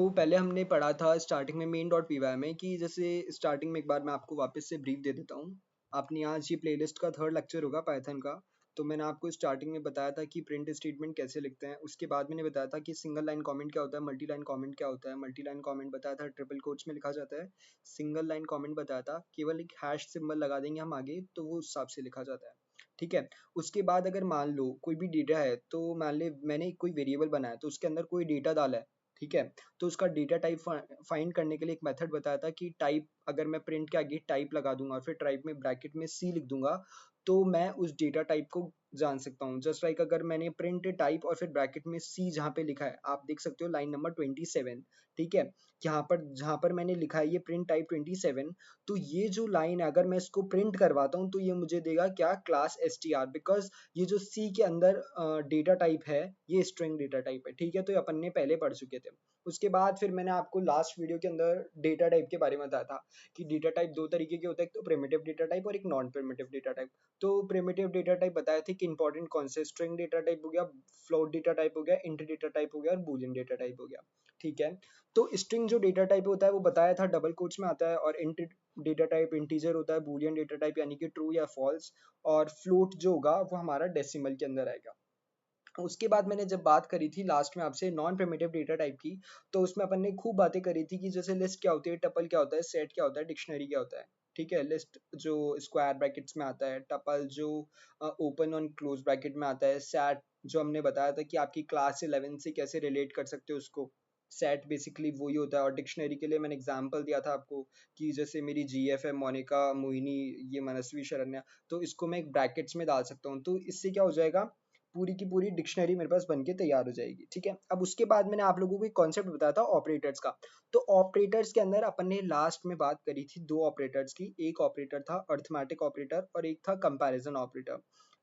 तो पहले हमने पढ़ा था स्टार्टिंग में मेन डॉट पीवाई में कि जैसे स्टार्टिंग में एक बार मैं आपको वापस से ब्रीफ दे देता हूँ। आपने आज ये प्लेलिस्ट का थर्ड लेक्चर होगा पाइथन का। तो मैंने आपको स्टार्टिंग में बताया था कि प्रिंट स्टेटमेंट कैसे लिखते हैं। उसके बाद मैंने बताया था कि सिंगल लाइन कमेंट क्या होता है, मल्टी लाइन कमेंट क्या होता है। मल्टी लाइन कमेंट बताया था ट्रिपल कोट्स में लिखा जाता है। सिंगल लाइन कमेंट बताया था केवल एक हैश सिंबल लगा देंगे हम आगे तो वो उस हिसाब से लिखा जाता है। ठीक है। उसके बाद अगर मान लो कोई भी डेटा है तो मान ले मैंने कोई वेरिएबल बनाया तो उसके अंदर कोई डेटा डाला है। ठीक है। तो उसका डेटा टाइप फाइंड करने के लिए एक मेथड बताया था कि टाइप अगर मैं प्रिंट के आगे टाइप लगा दूंगा और फिर टाइप में ब्रैकेट में सी लिख दूंगा तो मैं उस डेटा टाइप को जान सकता हूँ। जस्ट लाइक अगर मैंने प्रिंट टाइप और फिर ब्रैकेट में सी जहाँ पे लिखा है आप देख सकते हो लाइन नंबर 27। ठीक है। यहाँ पर जहाँ पर मैंने लिखा है ये प्रिंट टाइप 27 तो ये जो लाइन है अगर मैं इसको प्रिंट करवाता हूँ तो ये मुझे देगा क्या क्लास str बिकॉज ये जो सी के अंदर डेटा टाइप है ये स्ट्रिंग डेटा टाइप है। ठीक है। तो ये अपन ने पहले पढ़ चुके थे। उसके बाद फिर मैंने आपको लास्ट वीडियो के अंदर डेटा टाइप के बारे में बताया था कि डेटा टाइप दो तरीके के होते हैं, एक तो प्रिमिटिव डेटा टाइप और एक नॉन प्रिमिटिव डेटा टाइप। तो प्रिमिटिव डेटा टाइप बताया था कि इंपॉर्टेंट कौन से स्ट्रिंग डेटा टाइप हो गया, फ्लोट डेटा टाइप हो गया, इंट डेटा टाइप हो गया और बूलियन डेटा टाइप हो गया। ठीक है। तो स्ट्रिंग जो डेटा टाइप होता है वो बताया था डबल कोट्स में आता है और इंट डेटा टाइप इंटीजर होता है, बूलियन डेटा टाइप यानी कि ट्रू या फॉल्स और फ्लोट जो होगा वो हमारा डेसिमल के अंदर आएगा। उसके बाद मैंने जब बात करी थी लास्ट में आपसे नॉन प्रिमिटिव डेटा टाइप की तो उसमें अपन ने खूब बातें करी थी कि जैसे लिस्ट क्या होती है, टपल क्या होता है, सेट क्या होता है, डिक्शनरी क्या होता है। ठीक है। लिस्ट जो स्क्वायर ब्रैकेट्स में आता है, टपल जो ओपन और क्लोज ब्रैकेट में आता है, सेट जो हमने बताया था कि आपकी क्लास 11 से कैसे रिलेट कर सकते हो उसको। सेट बेसिकली वही होता है और डिक्शनरी के लिए मैंने एग्जांपल दिया था आपको कि जैसे मेरी जीएफ है मोनिका मोहिनी ये मनस्वी शरण्या तो इसको मैं एक ब्रैकेट्स में डाल सकता हूँ तो इससे क्या हो जाएगा पूरी की पूरी डिक्शनरी मेरे पास बनके तैयार हो जाएगी। ठीक है। अब उसके बाद मैंने आप लोगों को एक कॉन्सेप्ट बताया था ऑपरेटर्स का। तो ऑपरेटर्स के अंदर अपन ने लास्ट में बात करी थी दो ऑपरेटर्स की। एक ऑपरेटर था अर्थमेटिक ऑपरेटर और एक था कंपैरिजन ऑपरेटर।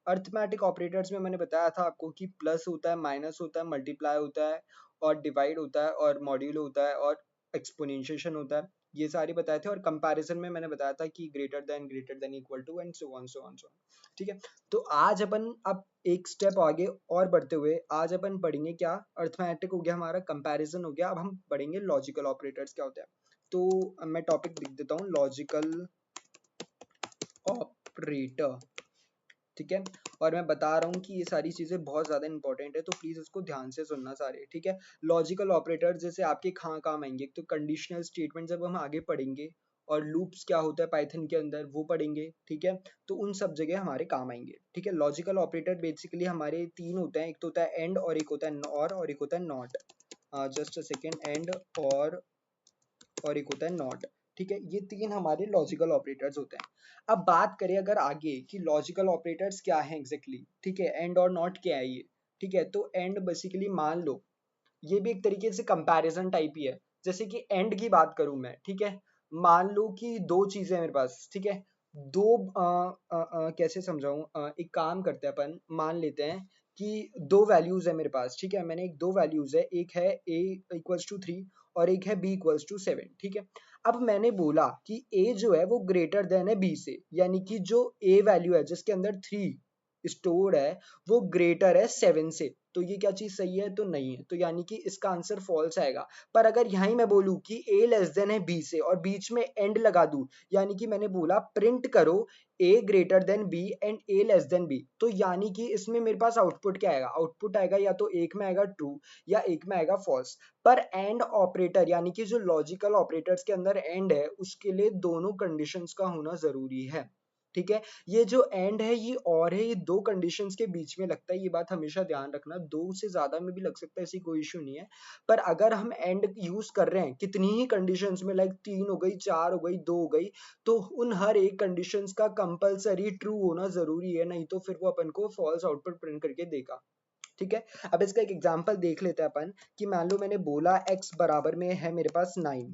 अर्थमेटिक ऑपरेटर्स में मैंने बताया था आपको कि प्लस होता है, माइनस होता है, मल्टीप्लाई होता है और डिवाइड होता है और मॉड्यूल होता है और एक्सपोनेंशिएशन होता है। ये सारे बताए थे और कंपैरिजन में मैंने बताया था कि greater than equal to and so on so on so on. ठीक है। तो आज अपन अब एक स्टेप आगे और बढ़ते हुए आज अपन पढ़ेंगे क्या, अर्थमेटिक हो गया हमारा, कंपैरिजन हो गया, अब हम पढ़ेंगे लॉजिकल ऑपरेटर्स क्या होते हैं। तो अब मैं टॉपिक लिख देता हूँ लॉजिकल ऑपरेटर। ठीक है। और मैं बता रहा हूँ कि ये सारी चीजें बहुत ज्यादा इंपॉर्टेंट है तो प्लीज इसको ध्यान से सुनना सारे। ठीक है। लॉजिकल ऑपरेटर जैसे आपके कहाँ काम आएंगे, तो कंडीशनल स्टेटमेंट जब हम आगे पढ़ेंगे और लूप्स क्या होता है पाइथन के अंदर वो पढ़ेंगे। ठीक है। तो उन सब जगह हमारे काम आएंगे। ठीक है। लॉजिकल ऑपरेटर बेसिकली हमारे तीन होते हैं, एक तो होता है एंड और एक होता है और एक होता है not. Just a second, and और एक होता है नॉट। ठीक है। ये तीन हमारे लॉजिकल ऑपरेटर्स होते हैं। अब बात करें अगर आगे कि लॉजिकल ऑपरेटर्स क्या है एग्जैक्टली। ठीक है। एंड और नॉट क्या है ये। ठीक है। तो एंड बेसिकली मान लो ये भी एक तरीके से कंपैरिजन टाइप ही है। जैसे कि एंड की बात करूं मैं। ठीक है। मान लो कि दो चीजें हैं मेरे पास। ठीक है। दो कैसे समझाऊं, एक काम करते हैं अपन, मान लेते हैं कि दो वैल्यूज है मेरे पास। ठीक है। मैंने एक दो वैल्यूज है, एक है a इक्वल्स टू 3 और एक है b इक्वल्स टू 7। ठीक है। अब मैंने बोला कि a जो है वो ग्रेटर देन है b से, यानी कि जो a वैल्यू है जिसके अंदर 3 स्टोर है वो ग्रेटर है 7 से। तो ये क्या चीज सही है, तो नहीं है, तो यानी कि इसका आंसर फॉल्स आएगा। पर अगर यहां मैं बोलूं कि a लेस देन है b से और बीच में एंड लगा दूं, यानी कि मैंने बोला प्रिंट करो a greater than b and a less than b, तो यानी कि इसमें मेरे पास आउटपुट क्या आएगा, आउटपुट आएगा या तो एक में आएगा ट्रू या एक में आएगा फॉल्स। पर एंड ऑपरेटर यानी कि जो लॉजिकल ऑपरेटर्स के अंदर एंड है उसके लिए दोनों कंडीशंस का होना जरूरी है। ठीक है। ये जो एंड है ये और है, ये दो कंडीशंस के बीच में लगता है, ये बात हमेशा ध्यान रखना। दो से ज्यादा में भी लग सकता है, ऐसी कोई इशू नहीं है। पर अगर हम एंड यूज कर रहे हैं कितनी ही कंडीशंस में, लाइक 3 हो गई, 4 हो गई, 2 हो गई, तो उन हर एक कंडीशंस का कंपलसरी ट्रू होना जरूरी है, नहीं तो फिर वो अपन को फॉल्स आउटपुट प्रिंट करके देगा। ठीक है। अब इसका एक एग्जांपल देख लेते हैं अपन कि मान लो मैंने बोला x बराबर में है मेरे पास 9,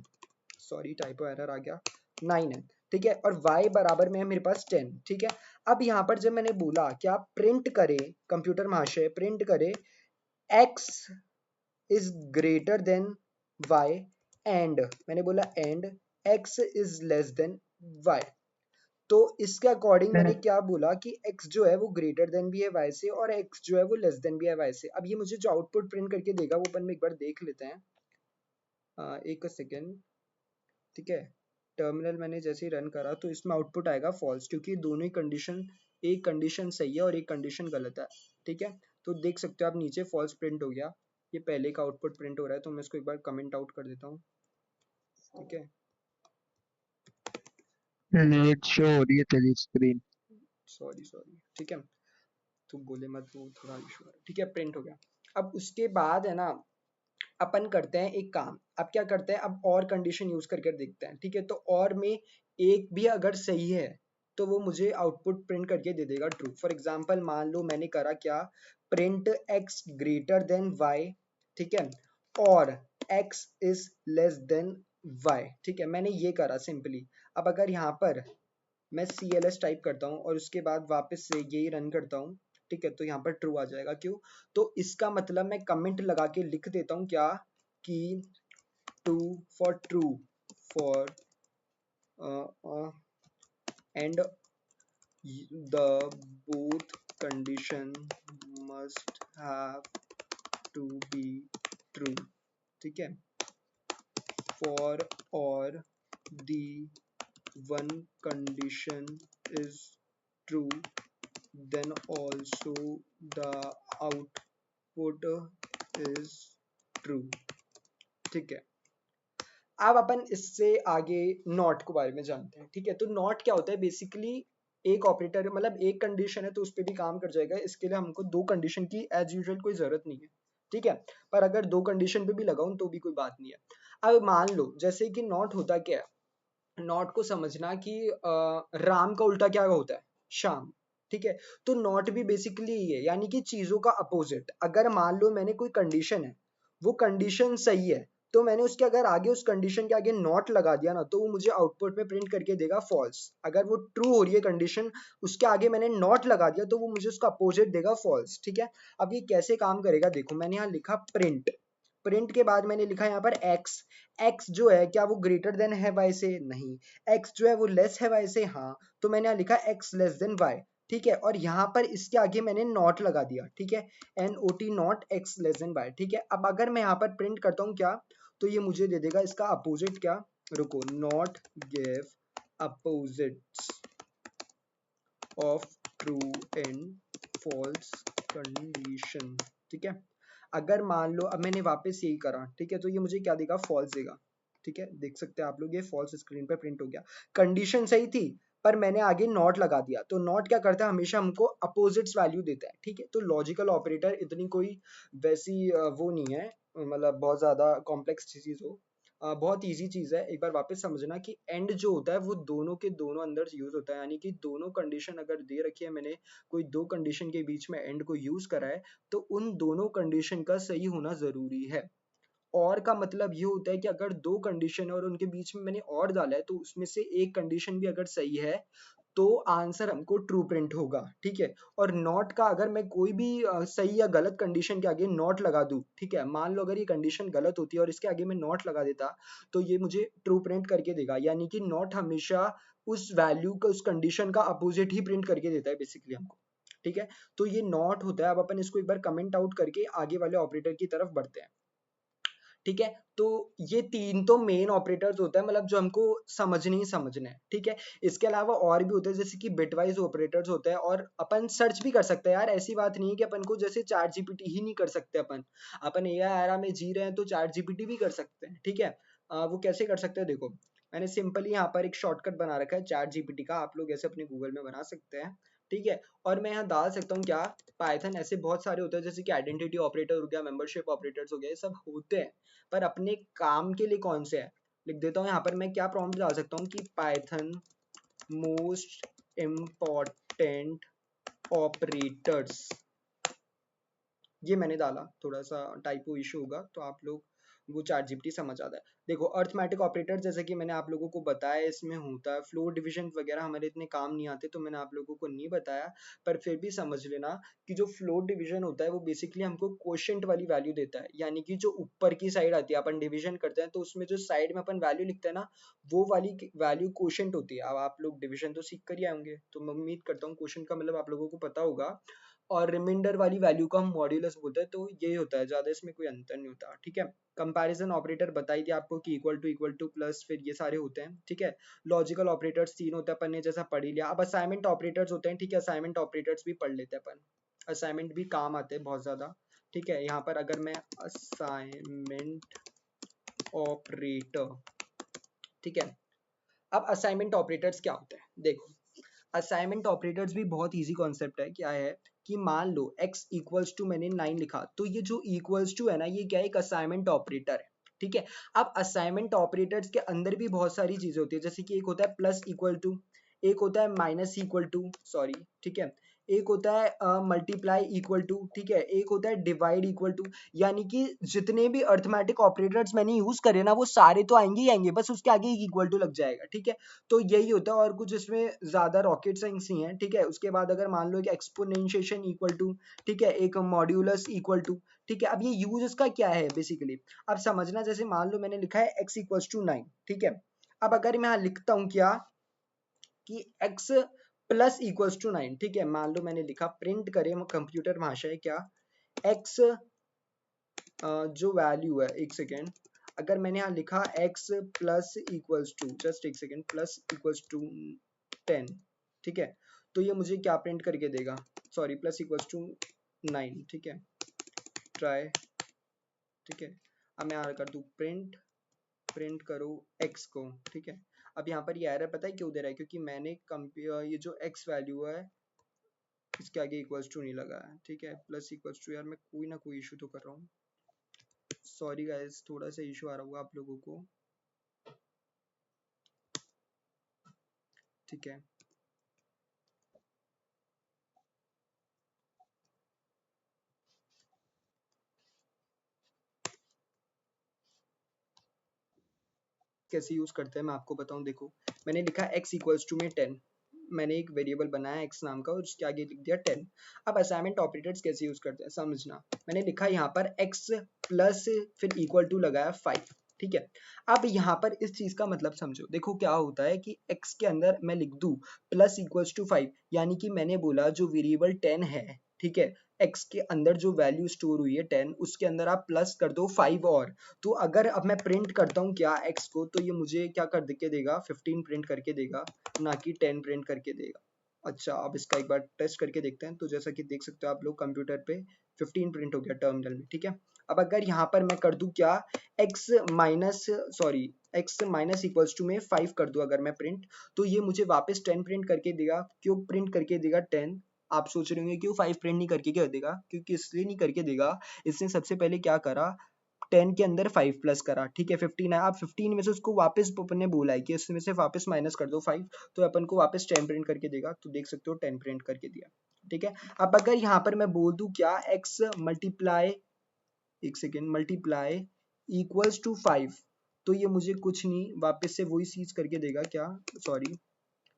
सॉरी टाइपो एरर आ गया, 9 है। ठीक है। और y बराबर में है मेरे पास 10। ठीक है। अब यहाँ पर जब मैंने बोला कि आप प्रिंट करें, कंप्यूटर महाशय प्रिंट करें x is greater than y and मैंने बोला and x is less than y, तो इसके अकॉर्डिंग मैंने क्या बोला कि x जो है वो ग्रेटर देन भी है y से और x जो है वो लेस देन भी है y से। अब ये मुझे जो आउटपुट प्रिंट करके देगा वो अपन में एक बार देख लेते हैं। एक सेकेंड, ठीक है। टर्मिनल मैंने जैसे ही रन करा तो इसमें आउटपुट आएगा फॉल्स, क्योंकि दोनों ही कंडीशन, एक कंडीशन सही है और एक कंडीशन गलत है, ठीक है। तो देख सकते हो आप नीचे फॉल्स प्रिंट हो गया, ये पहले का आउटपुट प्रिंट हो रहा है, तो मैं इसको एक बार कमेंट आउट कर देता हूँ, ठीक है। नेट शो हो रही है तेरी स्क्रीन। सॉरी सॉरी, ठीक है, तो बोले मत, वो थोड़ा इशू है, ठीक है, प्रिंट हो गया। अब उसके बाद है ना, अपन करते हैं एक काम, अब क्या करते हैं, अब और कंडीशन यूज करके देखते हैं, ठीक है। तो और में एक भी अगर सही है तो वो मुझे आउटपुट प्रिंट करके दे देगा ट्रू। फॉर एग्जांपल मान लो मैंने करा क्या, print x greater than y, ठीक है, और x is less than y, ठीक है, मैंने ये करा सिंपली। अब अगर यहाँ पर मैं CLS टाइप करता हूँ और उसके बाद वापस से यही रन करता हूँ, ठीक है, तो यहाँ पर ट्रू आ जाएगा। क्यों? तो इसका मतलब मैं कमेंट लगा के लिख देता हूँ क्या, कि true for true for and the both condition must have to be true, ठीक है, फॉर और दी one condition is true, then also the output is true, ठीक है। अब अपन इससे आगे नॉट के बारे में जानते हैं, ठीक है। तो नॉट क्या होता है बेसिकली, एक ऑपरेटर, मतलब एक कंडीशन है तो उस पर भी काम कर जाएगा, इसके लिए हमको दो कंडीशन की एज यूजुअल कोई जरूरत नहीं है, ठीक है। पर अगर दो कंडीशन पे भी लगाऊं तो भी कोई बात नहीं है। अब मान लो जैसे कि नॉट होता क्या है, नॉट को समझना कि राम का उल्टा क्या होता है, शाम, ठीक है। तो नॉट भी बेसिकली ये, यानी कि चीजों का अपोजिट। अगर मान लो मैंने कोई कंडीशन है, वो कंडीशन सही है, तो मैंने उसके अगर आगे उस कंडीशन के आगे नॉट लगा दिया ना, तो वो मुझे आउटपुट में प्रिंट करके देगा फॉल्स। अगर वो ट्रू हो रही है कंडीशन, उसके आगे मैंने नॉट लगा दिया तो वो मुझे उसका अपोजिट देगा फॉल्स, ठीक है। अब ये कैसे काम करेगा देखो, मैंने यहाँ लिखा प्रिंट, प्रिंट के बाद मैंने लिखा यहाँ पर एक्स, एक्स जो है क्या वो ग्रेटर देन है वाई से, नहीं। एक्स जो है वो लेस है वाई से, हाँ। तो मैंने यहाँ लिखा एक्स लेस देन वाई, ठीक है, और यहाँ पर इसके आगे मैंने नॉट लगा दिया, ठीक है, NOT not X less than Y, ठीक है। अब अगर मैं यहाँ पर प्रिंट करता हूँ क्या, तो ये मुझे दे देगा इसका अपोजिट क्या, रुको, not give opposites of true and false condition, ठीक है। अगर मान लो अब मैंने वापस यही करा, ठीक है, तो ये मुझे क्या देगा, फॉल्स देगा, ठीक है। देख सकते हैं आप लोग, ये फॉल्स स्क्रीन पे प्रिंट हो गया। कंडीशन सही थी पर मैंने आगे नॉट लगा दिया, तो नॉट क्या करता है, हमेशा हमको अपोजिट्स वैल्यू देता है, ठीक है। तो लॉजिकल ऑपरेटर इतनी कोई वैसी वो नहीं है, मतलब बहुत ज्यादा कॉम्प्लेक्स चीज हो, बहुत इजी चीज है। एक बार वापस समझना कि एंड जो होता है वो दोनों के दोनों अंदर यूज होता है, यानी कि दोनों कंडीशन अगर दे रखी है, मैंने कोई दो कंडीशन के बीच में एंड को यूज करा है, तो उन दोनों कंडीशन का सही होना जरूरी है। और का मतलब ये होता है कि अगर दो कंडीशन है और उनके बीच में मैंने और डाला है, तो उसमें से एक कंडीशन भी अगर सही है तो आंसर हमको ट्रू प्रिंट होगा, ठीक है। और नॉट का अगर मैं कोई भी सही या गलत कंडीशन के आगे नॉट लगा दूं, ठीक है, मान लो अगर ये कंडीशन गलत होती है और इसके आगे मैं नॉट लगा देता, तो ये मुझे ट्रू प्रिंट करके देगा, यानी कि नॉट हमेशा उस वैल्यू का, उस कंडीशन का अपोजिट ही प्रिंट करके देता है बेसिकली हमको, ठीक है। तो ये नॉट होता है। अब अपन इसको एक बार कमेंट आउट करके आगे वाले ऑपरेटर की तरफ बढ़ते हैं, ठीक है। तो ये तीन तो मेन ऑपरेटर्स होते हैं, मतलब जो हमको समझने ही समझने हैं, ठीक है। इसके अलावा और भी होते हैं, जैसे कि बिटवाइज ऑपरेटर्स होते हैं, और अपन सर्च भी कर सकते हैं यार, ऐसी बात नहीं है कि अपन को जैसे चैट जीपीटी ही नहीं कर सकते, अपन AI एरा में जी रहे हैं तो चैट जीपीटी भी कर सकते हैं, ठीक है। वो कैसे कर सकते हैं देखो, मैंने सिंपली यहाँ पर एक शॉर्टकट बना रखा है चैट जीपीटी का, आप लोग ऐसे अपने गूगल में बना सकते हैं, ठीक है। और मैं यहाँ डाल सकता हूँ क्या, पाइथन, ऐसे बहुत सारे होते हैं, जैसे कि आइडेंटिटी ऑपरेटर हो गया, मेंबरशिप ऑपरेटर्स हो गया, ये सब होते हैं, पर अपने काम के लिए कौन से है, लिख देता हूँ यहाँ पर। मैं क्या प्रॉम्प्ट डाल सकता हूँ कि पाइथन मोस्ट इम्पॉर्टेंट ऑपरेटर्स, ये मैंने डाला, थोड़ा सा टाइपो इशू होगा तो आप लोग, वो चैट जीपीटी समझ आता है। देखो अर्थमेटिक ऑपरेटर, जैसे कि मैंने आप लोगों को बताया इसमें होता है, फ्लोट डिवीजन वगैरह हमारे इतने काम नहीं आते तो मैंने आप लोगों को नहीं बताया, पर फिर भी समझ लेना कि जो फ्लोट डिवीजन होता है वो बेसिकली हमको क्वोशिएंट वाली वैल्यू देता है, यानी कि जो ऊपर की साइड आती है, अपन डिवीजन करते हैं तो उसमें जो साइड में अपन वैल्यू लिखते हैं ना, वो वाली वैल्यू क्वोशिएंट होती है। अब आप लोग डिवीजन तो सीख कर ही आए होंगे, तो मैं उम्मीद करता हूँ क्वोशिएंट का मतलब आप लोगों को पता होगा। और रिमाइंडर वाली वैल्यू को हम मॉड्यूलस बोलते हैं। तो यही होता है, ज़्यादा इसमें कोई अंतर नहीं होता। ठीक है, कंपैरिजन ऑपरेटर बताई थी आपको कि इक्वल टू प्लस, फिर ये सारे होते हैं। ठीक है, लॉजिकल ऑपरेटर्स 3 होते हैं, अपन ने जैसा पढ़ ही लिया। अब असाइनमेंट ऑपरेटर्स होते हैं। ठीक है, असाइनमेंट ऑपरेटर्स भी पढ़ लेते हैं अपन, असाइनमेंट भी काम आते हैं बहुत ज़्यादा। ठीक है, यहाँ पर अगर मैं असाइनमेंट ऑपरेटर, ठीक है, अब असाइनमेंट ऑपरेटर्स क्या होते हैं देखो। असाइनमेंट ऑपरेटर्स भी बहुत इजी कॉन्सेप्ट है। क्या है कि मान लो x इक्वल्स टू, मैंने 9 लिखा, तो ये जो इक्वल्स टू है ना, ये क्या है, एक असाइनमेंट ऑपरेटर है। ठीक है, अब असाइनमेंट ऑपरेटर्स के अंदर भी बहुत सारी चीजें होती है, जैसे कि एक होता है प्लस इक्वल टू, एक होता है माइनस इक्वल टू, सॉरी, ठीक है, एक होता है मल्टीप्लाई इक्वल टू, ठीक है, एक होता है डिवाइड इक्वल टू। यानी कि जितने भी अर्थमेटिक ऑपरेटर्स मैंने यूज करे ना, वो सारे तो आएंगे ही आएंगे, बस उसके आगे एक इक्वल टू लग जाएगा। ठीक है, तो यही होता है, और कुछ इसमें ज्यादा रॉकेट साइंस ही है। ठीक है, उसके बाद अगर मान लो कि एक्सपोनेंशिएशन इक्वल टू, ठीक है, एक मॉड्यूलस इक्वल टू। ठीक है, अब ये यूज इसका क्या है बेसिकली, अब समझना। जैसे मान लो मैंने लिखा है x इक्वल्स टू 9, ठीक है, अब अगर मैं यहाँ लिखता हूँ क्या कि x प्लस इक्वल्स टू 9, ठीक है, मान लो मैंने लिखा, प्रिंट करें कंप्यूटर भाषा है क्या, x जो वैल्यू है, एक सेकेंड, अगर मैंने यहाँ लिखा x plus equals to, just एक सेकेंड, प्लस इक्वल्स टू 10, ठीक है, तो ये मुझे क्या प्रिंट करके देगा, सॉरी, प्लस इक्वल्स टू 9, ठीक है, ट्राई, ठीक है, अब मैं यहाँ कर दूँ प्रिंट, प्रिंट करो x को। ठीक है, अब यहाँ पर ये एरर पता है क्यों दे रहा है, क्योंकि मैंने कंपेयर, ये जो x वैल्यू है इसके आगे इक्वल्स टू नहीं लगा है। ठीक है, प्लस इक्वल्स टू, यार मैं कोई ना कोई इशू तो कर रहा हूँ, सॉरी गाइस, थोड़ा सा इशू आ रहा होगा आप लोगों को। ठीक है, कैसे यूज करते हैं मैं आपको बताऊं। देखो, मैंने लिखा x इक्वल्स टू में 10, मैंने एक वेरिएबल बनाया x नाम का और उसके आगे लिख दिया 10। अब असाइनमेंट ऑपरेटर्स कैसे यूज करते हैं समझना। मैंने लिखा यहाँ पर x प्लस, फिर इक्वल टू लगाया 5। ठीक है, अब यहाँ पर इस चीज का मतलब समझो। देखो क्या होता है कि x के अंदर मैं लिख दूं प्लस इक्वल्स टू 5, यानी कि मैंने बोला जो वेरिएबल 10 है, ठीक है, x के अंदर जो वैल्यू स्टोर हुई है 10, उसके अंदर आप प्लस कर दो 5 और। तो अगर अब मैं प्रिंट करता हूँ क्या x को, तो ये मुझे क्या कर के देगा, 15 प्रिंट करके देगा, ना कि 10 प्रिंट करके देगा। अच्छा, अब इसका एक बार टेस्ट करके देखते हैं। तो जैसा कि देख सकते हो आप लोग कंप्यूटर पे 15 प्रिंट हो गया टर्मिनल में। ठीक है, अब अगर यहाँ पर मैं कर दूं क्या, x minus, sorry, x minus equals to में 5 कर दूं अगर मैं प्रिंट, तो ये मुझे वापस 10 प्रिंट करके देगा। क्यों प्रिंट करके देगा 10, आप सोच रहे होंगे क्यों 5 प्रिंट नहीं करके क्या देगा, क्योंकि इसलिए नहीं करके देगा, इसने सबसे पहले क्या करा, 10 के अंदर 5 प्लस करा। ठीक है, 15 है, आप 15 में से उसको वापस अपन ने बोला है कि इसमें से वापस माइनस कर दो 5, तो अपन को वापस 10 प्रिंट करके देगा। तो देख सकते हो 10 प्रिंट करके दिया। ठीक है, अब अगर यहाँ पर मैं बोल दूं क्या, x मल्टीप्लाई, एक सेकेंड, मल्टीप्लाई इक्वल्स टू 5, तो ये मुझे कुछ नहीं, वापस से वही चीज करके देगा क्या, सॉरी,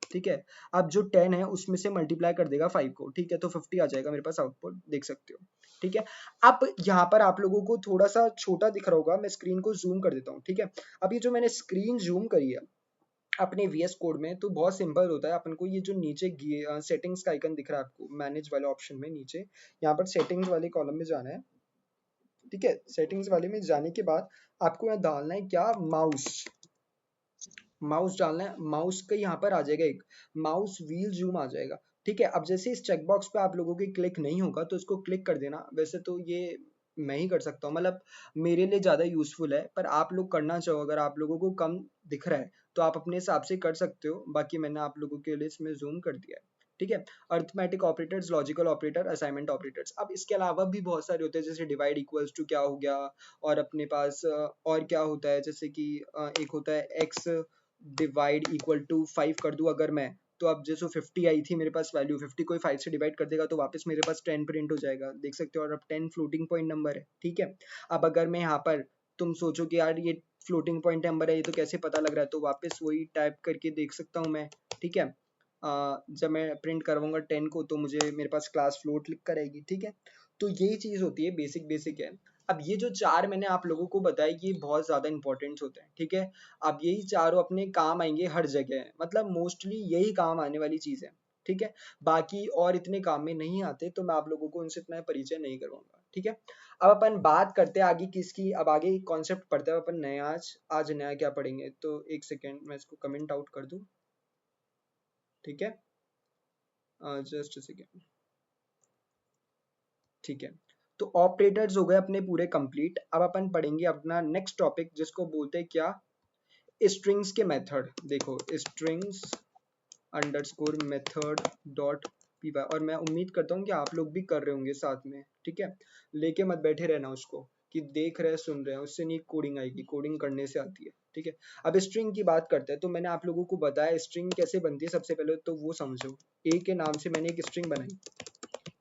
ठीक है, अब जो 10 है उसमें से मल्टीप्लाई कर देगा 5 को। ठीक है, तो 50 आ जाएगा मेरे पास आउटपुट, देख सकते हो। ठीक है, अब यहाँ पर आप लोगों को थोड़ा सा छोटा दिख रहा होगा, मैं स्क्रीन को जूम कर देता हूँ। ठीक है, अब ये जो मैंने स्क्रीन जूम करी है अपने VS कोड में, तो बहुत सिंपल होता है। अपन को ये जो नीचे सेटिंग्स का आइकन दिख रहा है आपको मैनेज वाले ऑप्शन में नीचे, यहाँ पर सेटिंग्स वाले कॉलम में जाना है। ठीक है, सेटिंग्स वाले में जाने के बाद आपको यहाँ डालना है क्या, माउस, माउस डालना है। माउस का यहाँ पर आ जाएगा एक माउस व्हील जूम आ जाएगा। ठीक है, अब जैसे इस चेकबॉक्स पे आप लोगों के क्लिक नहीं होगा तो इसको क्लिक कर देना। वैसे तो ये मैं ही कर सकता हूँ, मतलब मेरे लिए ज़्यादा यूजफुल है, पर आप लोग करना चाहो, अगर आप लोगों को कम दिख रहा है तो आप अपने हिसाब से कर सकते हो। बाकी मैंने आप लोगों के लिए इसमें जूम कर दिया है। ठीक है, arithmetic operators, logical operator, assignment operators. अब इसके अलावा भी बहुत सारे होते हैं, जैसे डिवाइड इक्वल्स टू क्या हो गया, और अपने पास और क्या होता है, जैसे कि एक होता है एक्स डिवाइड इक्वल टू 5 कर दूं अगर मैं, तो अब जैसे 50 आई थी मेरे पास वैल्यू, 50 को 5 से डिवाइड कर देगा तो वापस मेरे पास 10 प्रिंट हो जाएगा, देख सकते हो। और अब 10 फ्लोटिंग पॉइंट नंबर है। ठीक है, अब अगर मैं यहाँ पर, तुम सोचो कि यार ये फ्लोटिंग पॉइंट नंबर है, ये तो कैसे पता लग रहा है, तो वापस वही टाइप करके देख सकता हूँ मैं। ठीक है, जब मैं प्रिंट करवाऊंगा 10 को तो मुझे मेरे पास क्लास फ्लोट लिख कर आएगी। ठीक है, तो यही चीज होती है, बेसिक बेसिक है। अब ये जो चार मैंने आप लोगों को बताया, ये बहुत ज्यादा इंपॉर्टेंट होते हैं। ठीक है, अब यही चारों अपने काम आएंगे हर जगह, मतलब मोस्टली यही काम आने वाली चीज है। ठीक है। बाकी और इतने काम में नहीं आते तो मैं आप लोगों को उनसे इतना परिचय नहीं करवाऊंगा, ठीक है। अब अपन बात करते हैं आगे किसकी, अब आगे कॉन्सेप्ट पढ़ते हैं अपन नया। आज नया क्या पढ़ेंगे, तो एक सेकेंड मैं इसको कमेंट आउट कर दूं, ठीक है, जस्ट सेकेंड, ठीक है। तो ऑपरेटर्स हो गए अपने पूरे कंप्लीट। अब अपन पढ़ेंगे अपना नेक्स्ट टॉपिक जिसको बोलते हैं क्या, स्ट्रिंग्स के मेथड। देखो strings underscore method dot P Y, और मैं उम्मीद करता हूँ कि आप लोग भी कर रहे होंगे साथ में, ठीक है। लेके मत बैठे रहना उसको कि देख रहे सुन रहे हैं, उससे नहीं कोडिंग आएगी, कोडिंग करने से आती है, ठीक है। अब स्ट्रिंग की बात करते हैं, तो मैंने आप लोगों को बताया स्ट्रिंग कैसे बनती है, सबसे पहले तो वो समझो। ए के नाम से मैंने एक स्ट्रिंग बनाई,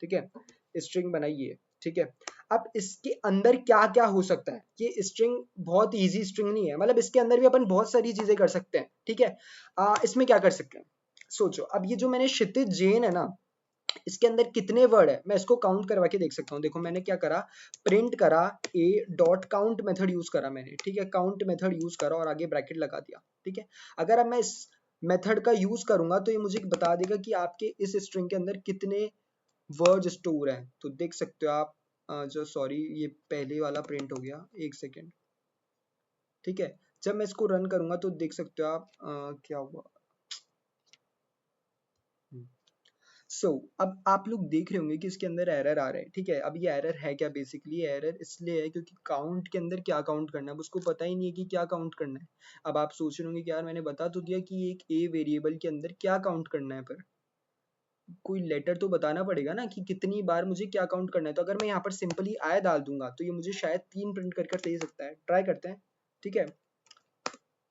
ठीक है, स्ट्रिंग बनाइए, ठीक है। अब इसके अंदर क्या क्या हो सकता है, ये स्ट्रिंग बहुत इजी स्ट्रिंग नहीं है, मतलब इसके अंदर भी अपन बहुत सारी चीजें कर सकते हैं, ठीक है। इसमें क्या कर सकते हैं, सोचो। अब ये जो मैंने क्षितिज जैन है ना, इसके अंदर कितने वर्ड है, मैं इसको काउंट करवा के देख सकता हूँ। देखो मैंने क्या करा, प्रिंट करा, ए डॉट काउंट मेथड यूज करा मैंने, ठीक है, काउंट मेथड यूज करा और आगे ब्रैकेट लगा दिया, ठीक है। अगर अब मैं इस मेथड का यूज करूंगा तो ये मुझे बता देगा कि आपके इस स्ट्रिंग के अंदर कितने वर्ड स्टोर है। तो देख सकते हो आप, जो सॉरी ये पहले वाला प्रिंट हो गया, एक सेकेंड, ठीक है। जब मैं इसको रन करूंगा तो देख सकते हो आप, क्या हुआ। सो अब आप लोग देख रहे होंगे कि इसके अंदर एरर आ रहा है, ठीक है। अब ये एरर है क्या, बेसिकली एरर इसलिए है क्योंकि काउंट के अंदर क्या काउंट करना है, अब उसको पता ही नहीं है कि क्या काउंट करना है। अब आप सोच रहे होंगे कि यार मैंने बता तो दिया कि एक ए वेरिएबल के अंदर क्या काउंट करना है, पर कोई लेटर तो बताना पड़ेगा ना कि कितनी बार मुझे क्या काउंट करना है। तो अगर मैं यहाँ पर सिंपली आय डाल दूंगा तो ये मुझे शायद 3 प्रिंट कर कर दे सकता है, ट्राई करते हैं, ठीक है।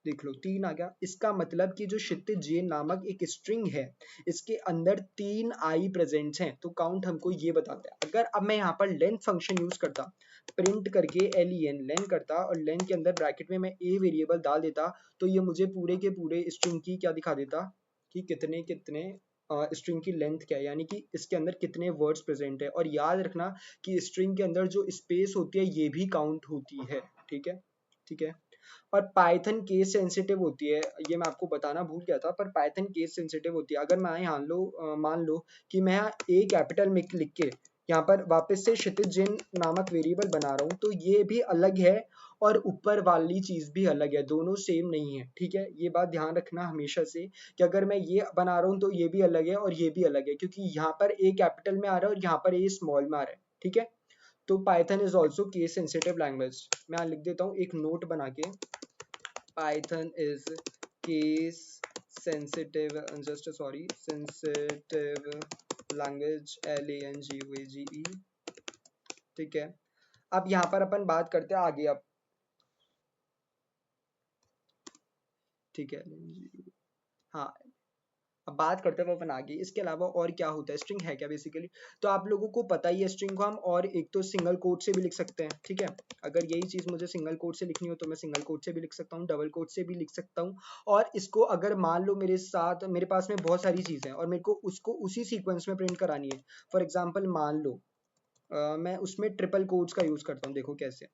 देख लो 3 आ गया, इसका मतलब कि जो क्षितिज जे नामक एक स्ट्रिंग है, इसके अंदर 3 आई प्रेजेंट्स हैं, तो काउंट हमको ये बताता है। अगर अब मैं यहाँ पर लेंथ फंक्शन यूज करता, प्रिंट करके len लेन करता और लेन के अंदर ब्रैकेट में मैं ए वेरिएबल डाल देता, तो ये मुझे पूरे के पूरे स्ट्रिंग की क्या दिखा देता कि कितने कितने स्ट्रिंग की लेंथ क्या है, यानी कि इसके अंदर कितने वर्ड्स प्रेजेंट है। और याद रखना कि स्ट्रिंग के अंदर जो स्पेस होती है ये भी काउंट होती है, ठीक है, ठीक है। और पाइथन केस सेंसिटिव होती है, ये मैं आपको बताना भूल गया था, पर पाइथन केस सेंसिटिव होती है। अगर मैं यहाँ मान लो कि मैं ए कैपिटल में लिख के यहाँ पर वापस से क्षितिज जैन नामक वेरिएबल बना रहा हूँ, तो ये भी अलग है और ऊपर वाली चीज भी अलग है, दोनों सेम नहीं है, ठीक है। ये बात ध्यान रखना हमेशा से कि अगर मैं ये बना रहा हूँ तो ये भी अलग है और ये भी अलग है, क्योंकि यहाँ पर ए कैपिटल में आ रहा है और यहाँ पर ए स्मॉल में आ रहा है, ठीक है। तो Python is also case sensitive language. मैं यहाँ लिख देता हूँ एक नोट बना के, Python is case sensitive, sensitive language, language, ठीक है। अब यहाँ पर अपन बात करते हैं आगे, अब ठीक है, हाँ, अब बात करते हैं अपन आगे इसके अलावा और क्या होता है, स्ट्रिंग है क्या बेसिकली। तो आप लोगों को पता ही है स्ट्रिंग को हम और एक तो सिंगल कोट से भी लिख सकते हैं, ठीक है। अगर यही चीज मुझे सिंगल कोट से लिखनी हो तो मैं सिंगल कोट से भी लिख सकता हूँ, डबल कोट से भी लिख सकता हूँ। और इसको अगर मान लो मेरे साथ मेरे पास में बहुत सारी चीजें हैं और मेरे को उसको उसी सीक्वेंस में प्रिंट करानी है। फॉर एग्जाम्पल मान लो मैं उसमें ट्रिपल कोट्स का यूज करता हूँ, देखो कैसे।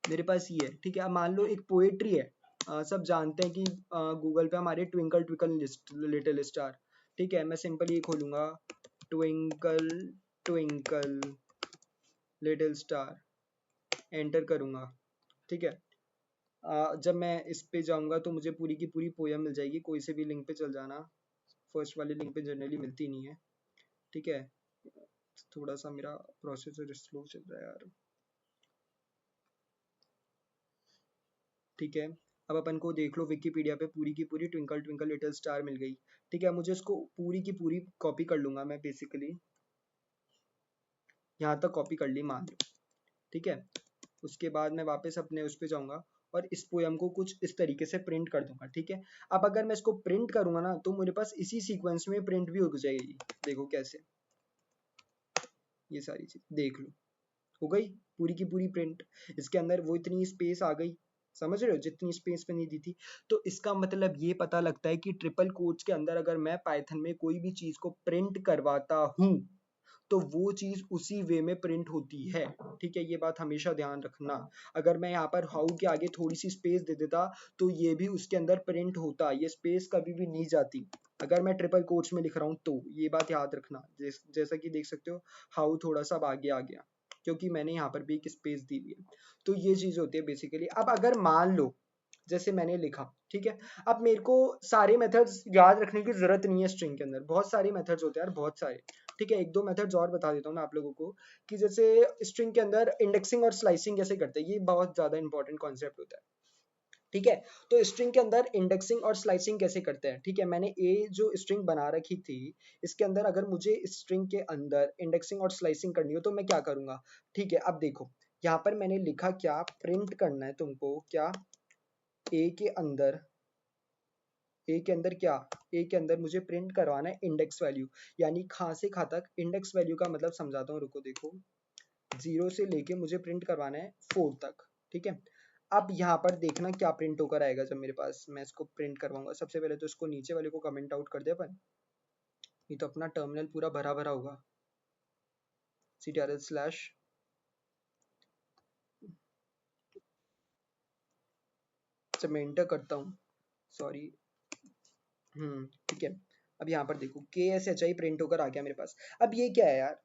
मेरे पास ये है, ठीक है। अब मान लो एक पोएट्री है, सब जानते हैं कि गूगल पे हमारे ट्विंकल ट्विंकल लिटिल स्टार, ठीक है। मैं सिंपल ये खोलूंगा, twinkle twinkle little star, enter करूंगा, ठीक है। जब मैं इस पे जाऊंगा तो मुझे पूरी की पूरी पोयम मिल जाएगी, कोई से भी लिंक पे चल जाना, फर्स्ट वाले लिंक पे जनरली मिलती नहीं है, ठीक है। थोड़ा सा मेरा प्रोसेसर स्लो चल रहा है यार, ठीक है। अब अपन को देख लो विकिपीडिया पे पूरी की पूरी ट्विंकल ट्विंकल लिटिल स्टार मिल गई, ठीक है। मुझे इसको पूरी की पूरी कॉपी कर लूंगा मैं, बेसिकली यहाँ तक कॉपी कर ली मान लो, ठीक है। उसके बाद मैं वापस अपने उस पे जाऊंगा और इस पोयम को कुछ इस तरीके से प्रिंट कर दूंगा, ठीक है। अब अगर मैं इसको प्रिंट करूंगा ना तो मेरे पास इसी सीक्वेंस में प्रिंट भी हो जाएगी, देखो कैसे, ये सारी चीज देख लो, हो गई पूरी की पूरी प्रिंट। इसके अंदर वो इतनी स्पेस आ गई, समझ रहे हो, जितनी स्पेस पे नहीं दी थी। तो इसका मतलब ये पता लगता है कि ट्रिपल कोट्स के अंदर अगर मैं पाइथन में कोई भी चीज को प्रिंट करवाता हूँ तो वो चीज़ उसी वे में प्रिंट होती है। ठीक है, ये बात हमेशा ध्यान रखना। अगर मैं यहाँ पर हाउ के आगे थोड़ी सी स्पेस दे देता तो ये भी उसके अंदर प्रिंट होता, ये स्पेस कभी भी नहीं जाती। अगर मैं ट्रिपल कोट्स में लिख रहा हूँ तो ये बात याद रखना। जैसा कि देख सकते हो हाउ थोड़ा सा अब आगे आ गया क्योंकि मैंने यहाँ पर भी एक स्पेस दी हुई है। तो ये चीज़ होती है बेसिकली। अब अगर मान लो जैसे मैंने लिखा, ठीक है, अब मेरे को सारे मेथड्स याद रखने की जरूरत नहीं है स्ट्रिंग के अंदर, बहुत सारे मेथड्स होते हैं यार, बहुत सारे। ठीक है, एक दो मेथड्स और बता देता हूँ मैं आप लोगों को कि जैसे स्ट्रिंग के अंदर इंडेक्सिंग और स्लाइसिंग कैसे करते हैं, ये बहुत ज्यादा इंपॉर्टेंट कॉन्सेप्ट होता है। ठीक है, तो स्ट्रिंग के अंदर इंडेक्सिंग और स्लाइसिंग कैसे करते हैं। ठीक है, मैंने ए जो स्ट्रिंग बना रखी थी, इसके अंदर अगर मुझे स्ट्रिंग के अंदर इंडेक्सिंग और स्लाइसिंग करनी हो तो मैं क्या करूंगा। ठीक है, अब देखो यहाँ पर मैंने लिखा क्या, प्रिंट करना है तुमको क्या, ए के अंदर, ए के अंदर क्या, ए के अंदर मुझे प्रिंट करवाना है इंडेक्स वैल्यू, यानी खा से खा तक। इंडेक्स वैल्यू का मतलब समझाता हूँ, रुको देखो, 0 से लेके मुझे प्रिंट करवाना है 4 तक। ठीक है, अब यहाँ पर देखना क्या प्रिंट होकर आएगा जब मेरे पास मैं इसको प्रिंट करवाऊंगा। सबसे पहले तो इसको नीचे वाले को कमेंट आउट कर दे अपन, नहीं तो अपना टर्मिनल पूरा भरा भरा होगा। ctrl स्लैश, जब मैं एंटर करता हूँ, सॉरी, ठीक है, अब यहाँ पर देखो के एस एच आई प्रिंट होकर आ गया मेरे पास। अब ये क्या है यार,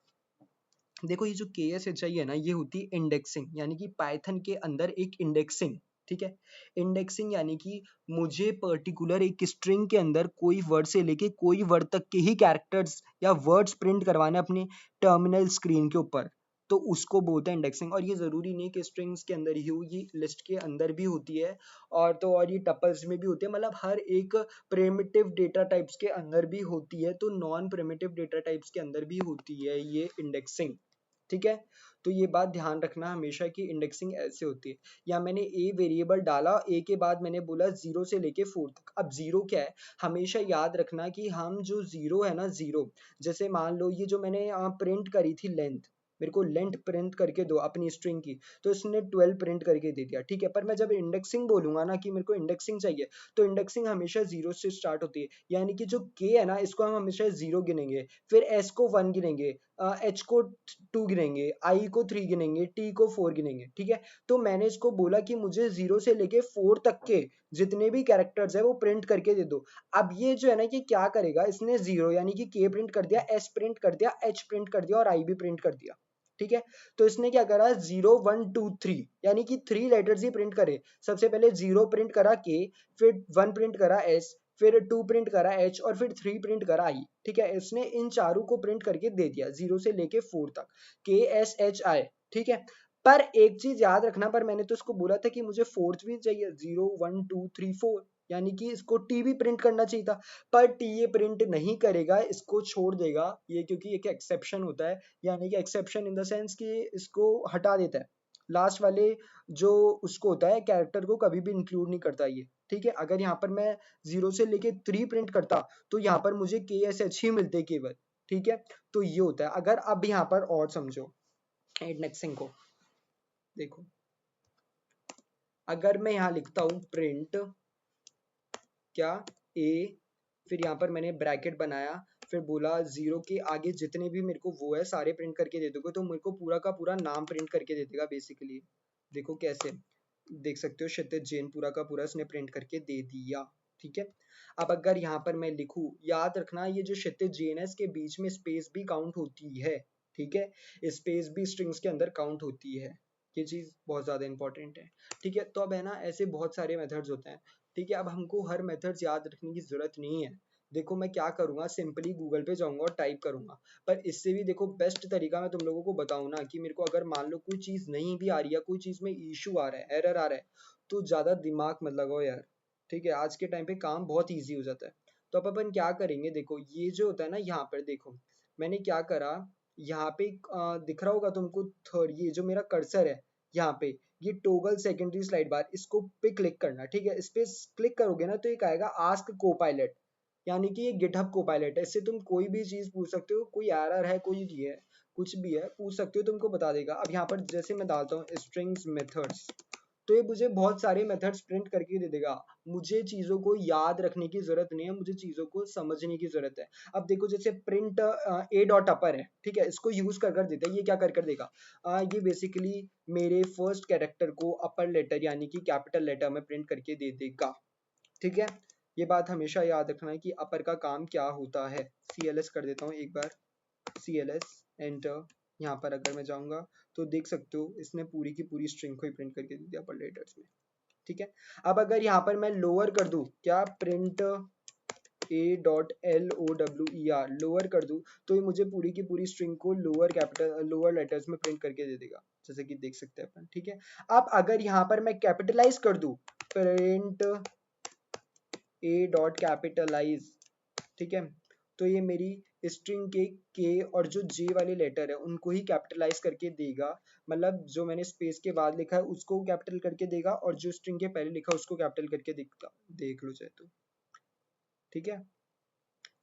देखो ये जो के एस एच आई है ना, ये होती है इंडेक्सिंग, यानी कि पाइथन के अंदर एक इंडेक्सिंग। ठीक है, इंडेक्सिंग यानी कि मुझे पर्टिकुलर एक स्ट्रिंग के अंदर कोई वर्ड से लेके कोई वर्ड तक के ही कैरेक्टर्स या वर्ड्स प्रिंट करवाना अपने टर्मिनल स्क्रीन के ऊपर, तो उसको बोलते हैं इंडेक्सिंग। और ये जरूरी नहीं कि स्ट्रिंग्स के अंदर ही हो, ये लिस्ट के अंदर भी होती है, और तो और ये टपल्स में भी होती है, मतलब हर एक प्रिमिटिव डेटा टाइप्स के अंदर भी होती है, तो नॉन प्रिमिटिव डेटा टाइप्स के अंदर भी होती है ये इंडेक्सिंग। ठीक है, तो ये बात ध्यान रखना हमेशा कि इंडेक्सिंग ऐसे होती है। या मैंने ए वेरिएबल डाला, ए के बाद मैंने बोला 0 से लेके 4 तक। अब 0 क्या है, हमेशा याद रखना कि हम जो 0 है ना, 0 जैसे मान लो ये जो मैंने प्रिंट करी थी लेंथ, मेरे को लेंथ प्रिंट करके दो अपनी स्ट्रिंग की, तो इसने 12 प्रिंट करके दे दिया। ठीक है, पर मैं जब इंडेक्सिंग बोलूंगा ना कि मेरे को इंडेक्सिंग चाहिए, तो इंडेक्सिंग हमेशा 0 से स्टार्ट होती है, यानी कि जो के है ना, इसको हम हमेशा 0 गिनेंगे, फिर एस को 1 गिनेंगे, एच को 2 गिनेंगे, आई को 3 गिनेंगे, टी को 4 गिनेंगे। ठीक है, तो मैंने इसको बोला कि मुझे 0 से लेके 4 तक के जितने भी कैरेक्टर्स है वो प्रिंट करके दे दो। अब ये जो है ना, कि क्या करेगा, इसने 0 यानी कि के प्रिंट कर दिया, एस प्रिंट कर दिया, एच प्रिंट कर दिया और आई भी प्रिंट कर दिया। ठीक है, तो इसने क्या करा, 0 1 2 3 यानी कि 3 लेटर्स ही प्रिंट करे। सबसे पहले 0 प्रिंट करा के, फिर 1 प्रिंट करा एस, फिर 2 प्रिंट करा एच और फिर 3 प्रिंट करा आई। ठीक है, इसने इन चारों को प्रिंट करके दे दिया 0 से लेके 4 तक, के एस एच आई। ठीक है, पर एक चीज याद रखना, पर मैंने तो इसको बोला था कि मुझे फोर्थ भी चाहिए, 0 1 2 3 4, यानी कि इसको टी भी प्रिंट करना चाहिए था, पर टी ये प्रिंट नहीं करेगा, इसको छोड़ देगा ये, क्योंकि एक एक्सेप्शन होता है, यानी कि एक्सेप्शन इन द सेंस कि इसको हटा देता है, लास्ट वाले जो उसको होता है कैरेक्टर को कभी भी इंक्लूड नहीं करता ये। ठीक है, अगर यहाँ पर मैं 0 से लेके 3 प्रिंट करता तो यहाँ पर मुझे के एस एच ही मिलते केवल। ठीक है, तो ये होता है। अगर अब यहाँ पर और समझो इंडेक्सिंग को, देखो अगर मैं यहाँ लिखता हूँ प्रिंट क्या, ए, फिर यहाँ पर मैंने ब्रैकेट बनाया, फिर बोला 0 के आगे जितने भी मेरे को वो है सारे प्रिंट करके दे दोगे, तो मेरे को पूरा का पूरा नाम प्रिंट करके दे देगा बेसिकली। देखो कैसे, देख सकते हो क्षितिज जैन पूरा का पूरा इसने प्रिंट करके दे दिया। ठीक है, अब अगर यहाँ पर मैं लिखूं, याद रखना ये जो क्षितिज जैन है इसके बीच में स्पेस भी काउंट होती है। ठीक है, स्पेस भी स्ट्रिंग्स के अंदर काउंट होती है, ये चीज बहुत ज्यादा इंपॉर्टेंट है। ठीक है, तो अब है ना ऐसे बहुत सारे मेथड्स होते हैं। ठीक है, अब हमको हर मेथड्स याद रखने की जरूरत नहीं है। देखो मैं क्या करूंगा, सिंपली गूगल पे जाऊंगा और टाइप करूंगा। पर इससे भी देखो बेस्ट तरीका मैं तुम लोगों को बताऊं ना, कि मेरे को अगर मान लो कोई चीज नहीं भी आ रही है, कोई चीज में इशू आ रहा है, एरर आ रहा है, तो ज्यादा दिमाग मत लगाओ यार। ठीक है, आज के टाइम पे काम बहुत ईजी हो जाता है। तो अब अपन क्या करेंगे, देखो ये जो होता है ना, यहाँ पर देखो मैंने क्या करा, यहाँ पे दिख रहा होगा तुमको थर्ड, ये जो मेरा कर्सर है यहाँ पे, ये टोगल सेकेंडरी स्लाइड बार, इसको पे क्लिक करना। ठीक है, इस पे क्लिक करोगे ना तो एक आएगा आस्क कोपायलट, यानी कि ये गिटहब कोपायलट है, इससे तुम कोई भी चीज पूछ सकते हो, कोई एरर है, कोई ये है, कुछ भी है पूछ सकते हो, तुमको बता देगा। अब यहाँ पर जैसे मैं डालता हूँ स्ट्रिंग्स मेथड्स, तो ये मुझे बहुत सारे मेथड्स प्रिंट करके दे देगा। मुझे चीज़ों को याद रखने की ज़रूरत नहीं है, मुझे चीज़ों को समझने की ज़रूरत है। अब देखो जैसे प्रिंट ए डॉट अपर है, ठीक है, इसको यूज़ कर देते हैं। ये क्या कर देगा, ये बेसिकली मेरे फर्स्ट कैरेक्टर को अपर लेटर यानी कि कैपिटल लेटर में प्रिंट करके दे देगा, ठीक है। ये बात हमेशा याद रखना है कि अपर का काम क्या होता है। CLS कर देता हूँ एक बार, CLS एंटर। यहाँ पर अगर मैं जाऊँगा तो देख सकते हो इसने पूरी की पूरी स्ट्रिंग को ही प्रिंट करके दे दिया अपर लेटर्स में, ठीक है। अब अगर यहाँ पर मैं लोअर कर दूँ, क्या प्रिंट A.LOWER लोअर कर दूँ, तो ये मुझे पूरी की पूरी स्ट्रिंग को लोअर लेटर्स में प्रिंट करके दे देगा, जैसे कि देख सकते हैं अपन, ठीक है। अब अगर यहाँ पर मैं कैपिटलाइज कर दूँ, प्रिंट A.कैपिटलाइज, ठीक है, तो ये मेरी स्ट्रिंग के और जो जे वाले लेटर है उनको ही कैपिटलाइज करके देगा। मतलब जो मैंने स्पेस के बाद लिखा है उसको कैपिटल करके देगा और जो स्ट्रिंग के पहले लिखा है उसको कैपिटल करके देगा, देख लो चाहे तो, ठीक है,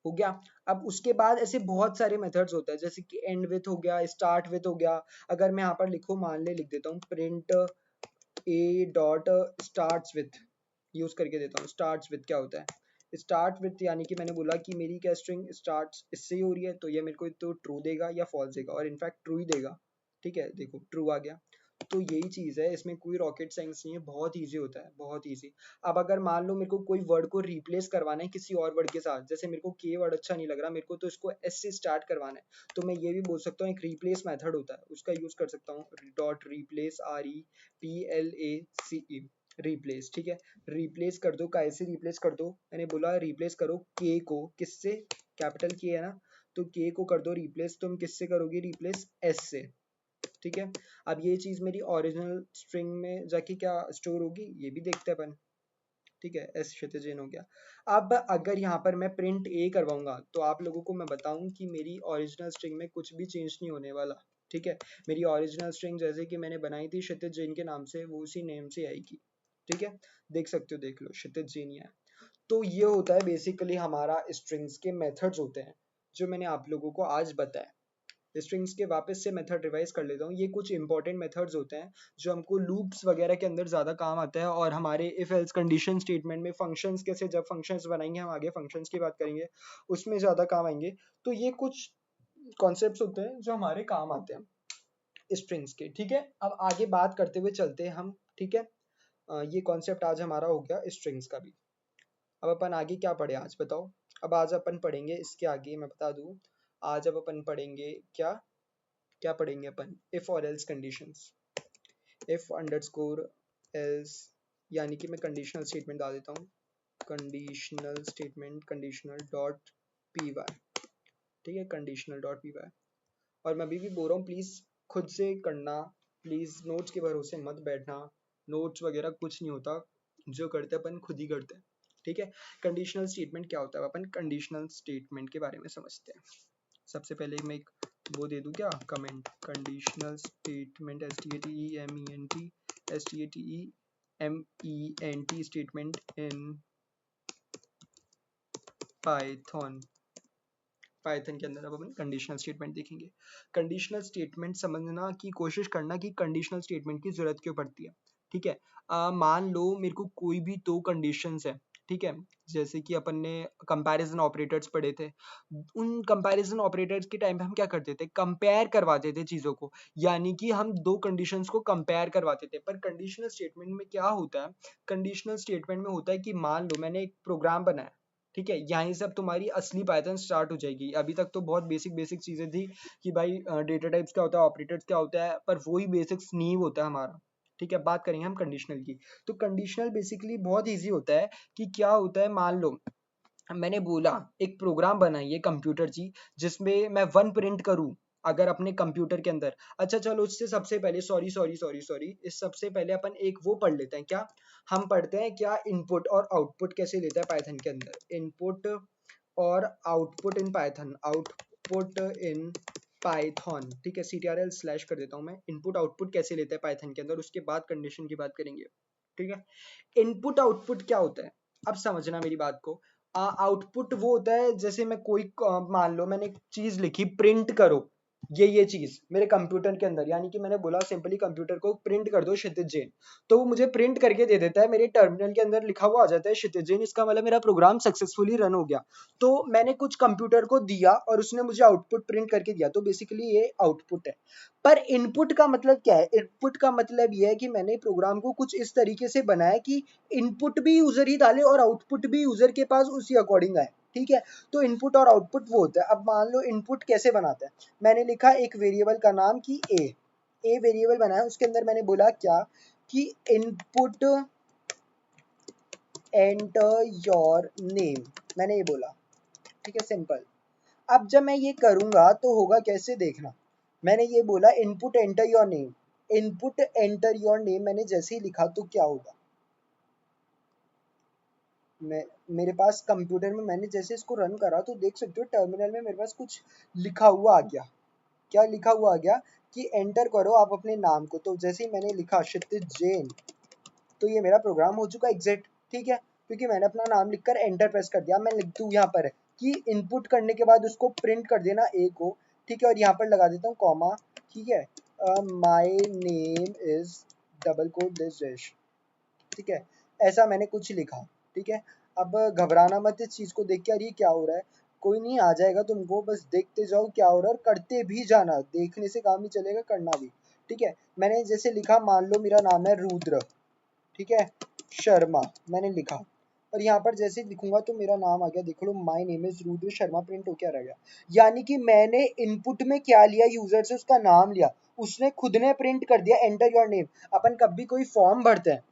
हो गया। अब उसके बाद ऐसे बहुत सारे मेथड्स होते हैं, जैसे कि एंड विथ हो गया, स्टार्ट विथ हो गया। अगर मैं यहाँ पर लिखूँ, मान ले लिख देता हूँ प्रिंट A.स्टार्ट्स विथ, यूज करके देता हूँ। स्टार्ट्स विथ क्या होता है, स्टार्ट विथ यानी कि मैंने बोला कि मेरी क्या स्ट्रिंग स्टार्ट्स इससे ही हो रही है, तो ये मेरे को तो ट्रू देगा या फॉल्स देगा, और इनफैक्ट ट्रू ही देगा, ठीक है, देखो ट्रू आ गया। तो यही चीज़ है, इसमें कोई रॉकेट साइंस नहीं है, बहुत ईजी होता है, बहुत ईजी। अब अगर मान लो मेरे को कोई वर्ड को रिप्लेस करवाना है किसी और वर्ड के साथ, जैसे मेरे को के वर्ड अच्छा नहीं लग रहा, मेरे को तो इसको एस से स्टार्ट करवाना है, तो मैं ये भी बोल सकता हूँ एक रिप्लेस मेथड होता है, उसका यूज कर सकता हूँ, डॉट रिप्लेस, REPLACE, रिप्लेस, ठीक है। रिप्लेस कर दो, कैसे रिप्लेस कर दो, मैंने बोला रिप्लेस करो के को, किससे, कैपिटल के है ना, तो के को कर दो रिप्लेस, तुम किससे करोगे रिप्लेस, एस से, ठीक है। अब ये चीज मेरी ओरिजिनल स्ट्रिंग में जाके क्या स्टोर होगी, ये भी देखते हैं अपन, ठीक है। एस क्षितिज हो गया। अब अगर यहाँ पर मैं प्रिंट ए करवाऊंगा, तो आप लोगों को मैं बताऊं कि मेरी ओरिजिनल स्ट्रिंग में कुछ भी चेंज नहीं होने वाला, ठीक है। मेरी ओरिजिनल स्ट्रिंग जैसे कि मैंने बनाई थी क्षितिज जैन के नाम से, वो उसी नेम से आएगी, ठीक है। देख सकते हो, देख लो क्षितिज जैन ही है। तो ये होता है बेसिकली हमारा स्ट्रिंग्स के मेथड्स होते हैं, जो मैंने आप लोगों को आज बताया। स्ट्रिंग्स के वापस से मेथड रिवाइज कर लेता हूँ। ये कुछ इंपॉर्टेंट मेथड्स होते हैं जो हमको लूप्स वगैरह के अंदर ज़्यादा काम आते हैं, और हमारे इफ एल्स कंडीशन स्टेटमेंट में फंक्शंस कैसे, जब फंक्शंस बनाएंगे, हम आगे फंक्शंस की बात करेंगे, उसमें ज़्यादा काम आएंगे। तो ये कुछ कॉन्सेप्ट्स होते हैं जो हमारे काम आते हैं स्ट्रिंग्स के, ठीक है। अब आगे बात करते हुए चलते हैं हम, ठीक है। ये कॉन्सेप्ट आज हमारा हो गया स्ट्रिंग्स का भी। अब अपन आगे क्या पढ़े आज बताओ। अब आज अपन पढ़ेंगे, इसके आगे मैं बता दूं, आज अब अपन पढ़ेंगे क्या, क्या पढ़ेंगे अपन, इफ और else conditions. If underscore else यानी कि मैं कंडीशनल स्टेटमेंट डाल देता हूँ, conditional statement, conditional dot P Y, ठीक है, कंडीशनल डॉट पी वाई। और मैं अभी भी बोल रहा हूँ, प्लीज खुद से करना, प्लीज नोट्स के भरोसे मत बैठना, नोट्स वगैरह कुछ नहीं होता, जो करते हैं अपन खुद ही करते हैं, ठीक है। कंडीशनल स्टेटमेंट क्या होता है, अपन कंडीशनल स्टेटमेंट के बारे में समझते हैं। सबसे पहले मैं एक वो दे दूं क्या, comment, conditional statement, STATEMENT statement in Python. Python के अंदर अब अपन कंडीशनल स्टेटमेंट देखेंगे। कंडीशनल स्टेटमेंट समझना की कोशिश करना कि कंडीशनल स्टेटमेंट की जरूरत क्यों पड़ती है, ठीक है। मान लो मेरे को कोई भी दो कंडीशंस है, ठीक है, जैसे कि अपन ने कंपैरिजन ऑपरेटर्स पढ़े थे, उन कंपैरिजन ऑपरेटर्स के टाइम पे हम क्या करते थे, कंपेयर करवाते थे चीजों को, यानी कि हम दो कंडीशंस को कंपेयर करवाते थे। पर कंडीशनल स्टेटमेंट में क्या होता है, कंडीशनल स्टेटमेंट में होता है कि मान लो मैंने एक प्रोग्राम बनाया, ठीक है, यहीं से अब तुम्हारी असली पाइथन स्टार्ट हो जाएगी। अभी तक तो बहुत बेसिक बेसिक चीजें थी कि भाई डेटा टाइप्स क्या होता है, ऑपरेटर्स क्या होता है, पर वही बेसिक्स नींव होता है हमारा, ठीक है। बात करेंगे हम कंडीशनल की, तो कंडीशनल बेसिकली बहुत इजी होता है कि क्या होता है, मान लो मैंने बोला एक प्रोग्राम बनाइए कंप्यूटर जी, जिसमें मैं वन प्रिंट करूं अगर अपने कंप्यूटर के अंदर। अच्छा चलो, उससे सबसे पहले सॉरी सॉरी सॉरी सॉरी इस सबसे पहले अपन एक वो पढ़ लेते हैं, क्या हम पढ़ते हैं, क्या इनपुट और आउटपुट कैसे लेता है पाइथन के अंदर, इनपुट और output in Python, output in Python, ठीक है। CTRL स्लैश कर देता हूं मैं, इनपुट आउटपुट कैसे लेता है पाइथन के अंदर, उसके बाद कंडीशन की बात करेंगे, ठीक है। इनपुट आउटपुट क्या होता है, अब समझना मेरी बात को। आउटपुट वो होता है, जैसे मैं कोई मान लो मैंने एक चीज लिखी प्रिंट करो, ये चीज मेरे कंप्यूटर के अंदर, यानी कि मैंने बोला सिंपली कंप्यूटर को प्रिंट कर दो क्षितिज जैन, तो वो मुझे प्रिंट करके दे देता है, मेरे टर्मिनल के अंदर लिखा हुआ आ जाता है क्षितिज जैन, इसका मतलब मेरा प्रोग्राम सक्सेसफुली रन हो गया। तो मैंने कुछ कंप्यूटर को दिया और उसने मुझे आउटपुट प्रिंट करके दिया, तो बेसिकली ये आउटपुट है। पर इनपुट का मतलब क्या है? इनपुट का मतलब ये है कि मैंने प्रोग्राम को कुछ इस तरीके से बनाया कि इनपुट भी यूजर ही डाले और आउटपुट भी यूजर के पास उसी अकॉर्डिंग आए, ठीक है। तो इनपुट और आउटपुट वो होता है। अब मान लो इनपुट कैसे बनाते हैं, मैंने लिखा एक वेरिएबल का नाम कि ए वेरिएबल बनाया, उसके अंदर मैंने बोला क्या कि इनपुट एंटर योर नेम, मैंने ये बोला, ठीक है, सिंपल। अब जब मैं ये करूंगा तो होगा कैसे देखना, मैंने ये बोला input enter your name, input enter your name मैंने जैसे ही लिखा तो क्या होगा, मैं मेरे पास कंप्यूटर में मैंने जैसे इसको रन करा तो देख सकते हो टर्मिनल में मेरे पास कुछ लिखा हुआ आ गया। क्या लिखा हुआ आ गया कि एंटर करो आप अपने नाम को, तो जैसे ही मैंने लिखा क्षितिज जैन, तो ये मेरा प्रोग्राम हो चुका एग्जिट, ठीक है, क्योंकि मैंने अपना नाम लिखकर एंटर प्रेस कर दिया। मैं लिख दूँ यहाँ पर कि इनपुट करने के बाद उसको प्रिंट कर देना ए को, ठीक है, और यहाँ पर लगा देता हूँ कॉमा, ठीक है, my name is double quote this dish, ठीक है, ऐसा मैंने कुछ लिखा, ठीक है। अब घबराना मत इस चीज़ को देख के, यार ये क्या हो रहा है, कोई नहीं, आ जाएगा तुमको, बस देखते जाओ क्या हो रहा है और करते भी जाना, देखने से काम ही चलेगा, करना भी, ठीक है। मैंने जैसे लिखा, मान लो मेरा नाम है रुद्र, ठीक है, शर्मा, मैंने लिखा, और यहाँ पर जैसे लिखूंगा तो मेरा नाम आ गया, देख लो my name is Rudra Sharma print होके आ गया। यानी कि मैंने इनपुट में क्या लिया, यूजर से उसका नाम लिया, उसने खुद ने प्रिंट कर दिया एंटर योर नेम। अपन कभी कोई फॉर्म भरते हैं,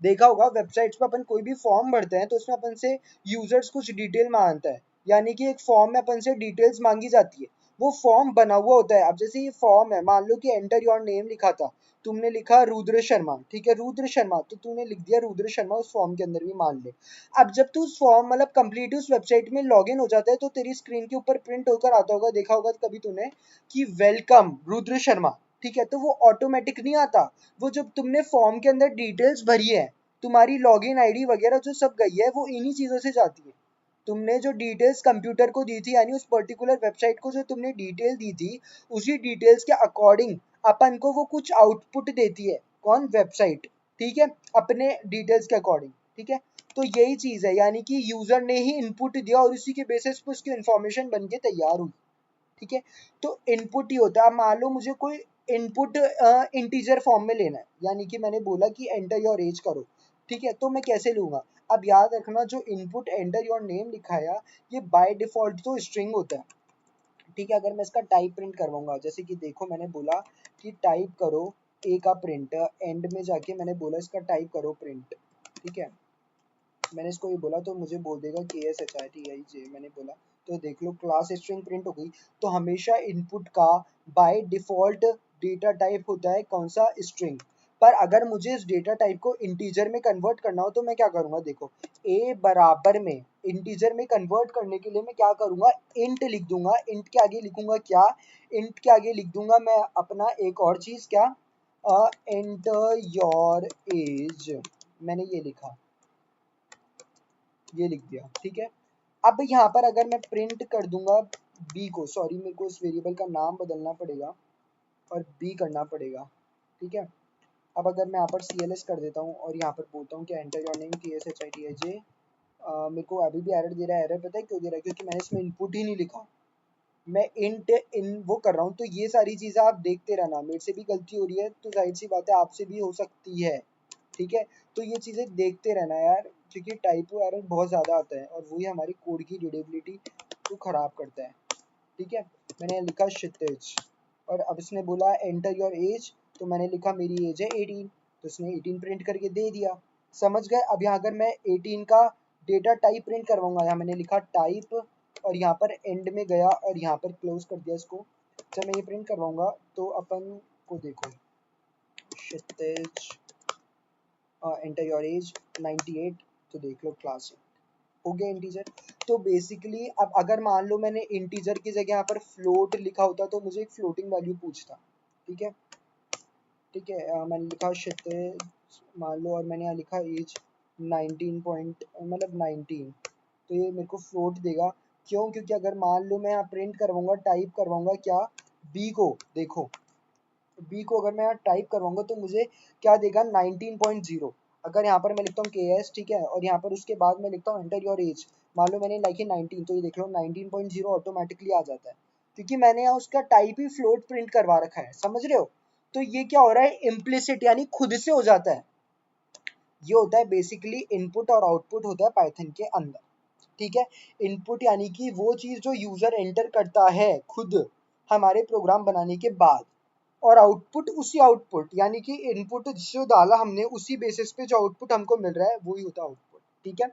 देखा होगा वेबसाइट्स पे अपन कोई भी फॉर्म भरते हैं तो उसमें अपन से यूजर्स कुछ डिटेल मांगता है, यानी कि एक फॉर्म में अपन से डिटेल्स मांगी जाती है, वो फॉर्म बना हुआ होता है। अब जैसे ये फॉर्म है, मान लो कि एंटर योर नेम लिखा था, तुमने लिखा रुद्र शर्मा, ठीक है, रुद्र शर्मा, तो तूने लिख दिया रुद्र शर्मा उस फॉर्म के अंदर भी, मान ले। अब जब तू उस फॉर्म मतलब कंप्लीट उस वेबसाइट में लॉग इन हो जाता है तो तेरी स्क्रीन के ऊपर प्रिंट होकर आता होगा, देखा होगा कभी तूने कि वेलकम रुद्र शर्मा, ठीक है, तो वो ऑटोमेटिक नहीं आता, वो जब तुमने फॉर्म के अंदर डिटेल्स भरी है, तुम्हारी लॉगिन आईडी वगैरह जो सब गई है, वो इन्हीं चीज़ों से जाती है। तुमने जो डिटेल्स कंप्यूटर को दी थी, यानी उस पर्टिकुलर वेबसाइट को जो तुमने डिटेल दी थी, उसी डिटेल्स के अकॉर्डिंग अपन को वो कुछ आउटपुट देती है, कौन, वेबसाइट, ठीक है, अपने डिटेल्स के अकॉर्डिंग, ठीक है। तो यही चीज़ है, यानी कि यूज़र ने ही इनपुट दिया और उसी के बेसिस पे उसकी इन्फॉर्मेशन बन के तैयार हुई, ठीक है। तो इनपुट ही होता है। अब मान लो मुझे कोई इनपुट इंटीजर फॉर्म में लेना है, यानी कि मैंने बोला कि एंटर योर एज करो, ठीक है, तो मैं कैसे लूंगा? अब याद रखना, जो इनपुट एंटर योर नेम लिखाया, ये बाय डिफॉल्ट तो स्ट्रिंग होता है, ठीक है। अगर मैं इसका टाइप प्रिंट करवाऊंगा, जैसे कि देखो मैंने बोला कि टाइप करो ए का प्रिंट, एंड में जाके मैंने बोला इसका टाइप करो प्रिंट, ठीक है, मैंने इसको ये बोला तो मुझे बोल देगा K S H I T I J, मैंने बोला, तो देख लो क्लास स्ट्रिंग प्रिंट हो गई। तो हमेशा इनपुट का बाय डिफॉल्ट डेटा टाइप होता है कौन सा, स्ट्रिंग। पर अगर मुझे इस डेटा टाइप को इंटीजर में कन्वर्ट करना हो तो मैं क्या करूंगा, देखो ए बराबर में, इंटीजर में कन्वर्ट करने के लिए मैं क्या करूंगा, इंट लिख दूंगा, इंट के आगे लिखूंगा क्या, इंट के आगे लिख दूंगा मैं अपना एक और चीज, क्या, एंटर योर एज, मैंने ये लिखा, ये लिख दिया, ठीक है। अब यहाँ पर अगर मैं प्रिंट कर दूंगा बी को, सॉरी मेरे को इस वेरिएबल का नाम बदलना पड़ेगा और बी करना पड़ेगा, ठीक है। अब अगर मैं यहाँ पर सी एल एस कर देता हूँ और यहाँ पर बोलता हूँ कि enter your name K S H I T I J, मेरे को अभी भी एरर दे रहा है। एरर पता है क्यों दे रहा है? क्योंकि मैंने इसमें इनपुट ही नहीं लिखा, मैं इंट इन वो कर रहा हूँ। तो ये सारी चीज़ें आप देखते रहना, मेरे से भी गलती हो रही है तो जाहिर सी बात है आपसे भी हो सकती है, ठीक है। तो ये चीज़ें देखते रहना यार, क्योंकि टाइपो एरर बहुत ज़्यादा आता है और वही हमारी कोड की रीडेबिलिटी को ख़राब करता है, ठीक है। मैंने लिखा क्षितिज, और अब इसने बोला एंटर योर एज, तो मैंने लिखा मेरी एज है 18, तो इसने 18 प्रिंट करके दे दिया, समझ गए। अब यहाँ अगर मैं 18 का डेटा टाइप प्रिंट करवाऊंगा, यहाँ मैंने लिखा टाइप और यहाँ पर एंड में गया और यहाँ पर क्लोज कर दिया इसको। जब मैं ये प्रिंट करवाऊंगा तो अपन को देखो, क्षितिज एंटर योर एज 98, तो देख लो क्लास हो गया इंटीजर। तो बेसिकली अब अगर मान लो मैंने इंटीजर की जगह यहाँ पर फ्लोट लिखा होता तो मुझे एक फ्लोटिंग वैल्यू पूछता, ठीक है, ठीक है। मैंने लिखा क्षितिज मान लो, और मैंने यहाँ लिखा एज 19 पॉइंट मतलब 19, तो ये मेरे को फ्लोट देगा। क्यों? क्योंकि अगर मान लो मैं यहाँ प्रिंट करवाऊंगा, टाइप करवाऊंगा क्या, बी को देखो, बी को अगर मैं यहाँ टाइप करवाऊंगा तो मुझे क्या देगा 19.0। अगर यहाँ पर मैं लिखता हूँ के एस, ठीक है, और यहाँ पर उसके बाद मैं लिखता हूँ एंटर योर एज, मान लो मैंने लिखी 19, तो ये देख लो 19.0 ऑटोमेटिकली आ जाता है, क्योंकि मैंने यहाँ उसका टाइप ही फ्लोट प्रिंट करवा रखा है, समझ रहे हो। तो ये क्या हो रहा है, इम्प्लिसिट यानी खुद से हो जाता है। ये होता है बेसिकली इनपुट और आउटपुट होता है पाइथन के अंदर, ठीक है। इनपुट यानी कि वो चीज जो यूजर एंटर करता है खुद हमारे प्रोग्राम बनाने के बाद, और आउटपुट उसी आउटपुट यानी कि इनपुट जो डाला हमने उसी बेसिस पे जो आउटपुट हमको मिल रहा है वही होता है आउटपुट, ठीक है।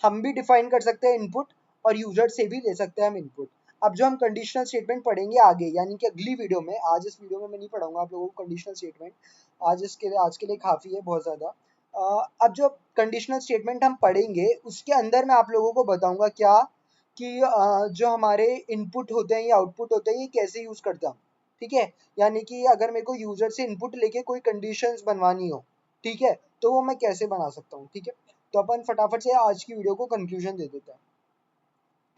हम भी डिफाइन कर सकते हैं इनपुट, और यूजर से भी ले सकते हैं हम इनपुट। अब जो हम कंडीशनल स्टेटमेंट पढ़ेंगे आगे, यानी कि अगली वीडियो में, आज इस वीडियो में मैं नहीं पढ़ाऊंगा आप लोगों को कंडीशनल स्टेटमेंट, आज के लिए काफ़ी है बहुत ज़्यादा। अब जो कंडीशनल स्टेटमेंट हम पढ़ेंगे उसके अंदर मैं आप लोगों को बताऊंगा क्या, कि जो हमारे इनपुट होते हैं या आउटपुट होते हैं ये कैसे यूज़ करते हैं हम, ठीक है। यानी कि अगर मेरे को यूज़र से इनपुट लेके कोई कंडीशंस बनवानी हो, ठीक है, तो वो मैं कैसे बना सकता हूँ, ठीक है। तो अपन फटाफट से आज की वीडियो को कंक्लूजन दे देते हैं,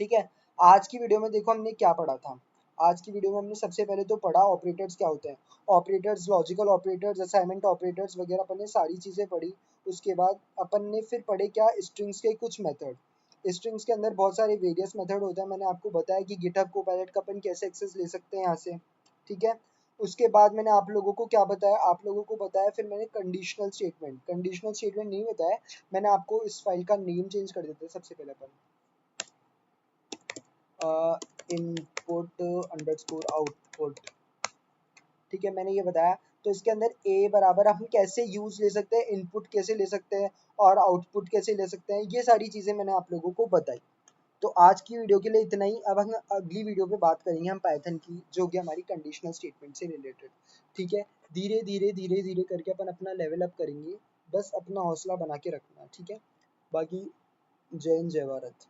ठीक है। आज की वीडियो में देखो हमने क्या पढ़ा था। आज की वीडियो में हमने सबसे पहले तो पढ़ा ऑपरेटर्स क्या होते हैं, operators, logical operators, assignment operators वगैरह अपन ने सारी चीज़ें पढ़ी। उसके बाद अपन ने फिर पढ़े क्या, स्ट्रिंग्स के कुछ मेथड। स्ट्रिंग्स के अंदर बहुत सारे वेरियस मेथड होते हैं, मैंने आपको बताया कि गिटहब कोपायलट का अपन कैसे एक्सेस ले सकते हैं यहाँ से, ठीक है। उसके बाद मैंने आप लोगों को क्या बताया, आप लोगों को बताया फिर मैंने कंडीशनल स्टेटमेंट नहीं बताया, मैंने आपको इस फाइल का नेम चेंज कर देते हैं सबसे पहले अपन, इनपुट अंडरस्कोर आउटपुट, ठीक है, मैंने ये बताया। तो इसके अंदर ए बराबर हम कैसे यूज ले सकते हैं, इनपुट कैसे ले सकते हैं और आउटपुट कैसे ले सकते हैं, ये सारी चीजें मैंने आप लोगों को बताई। तो आज की वीडियो के लिए इतना ही। अब हम अगली वीडियो पे बात करेंगे हम पाइथन की, जो कि हमारी कंडीशनल स्टेटमेंट से रिलेटेड, ठीक है। धीरे धीरे करके अपन अपना लेवल अप करेंगे, बस अपना हौसला बना के रखना, ठीक है। बाकी जय हिंद जय भारत।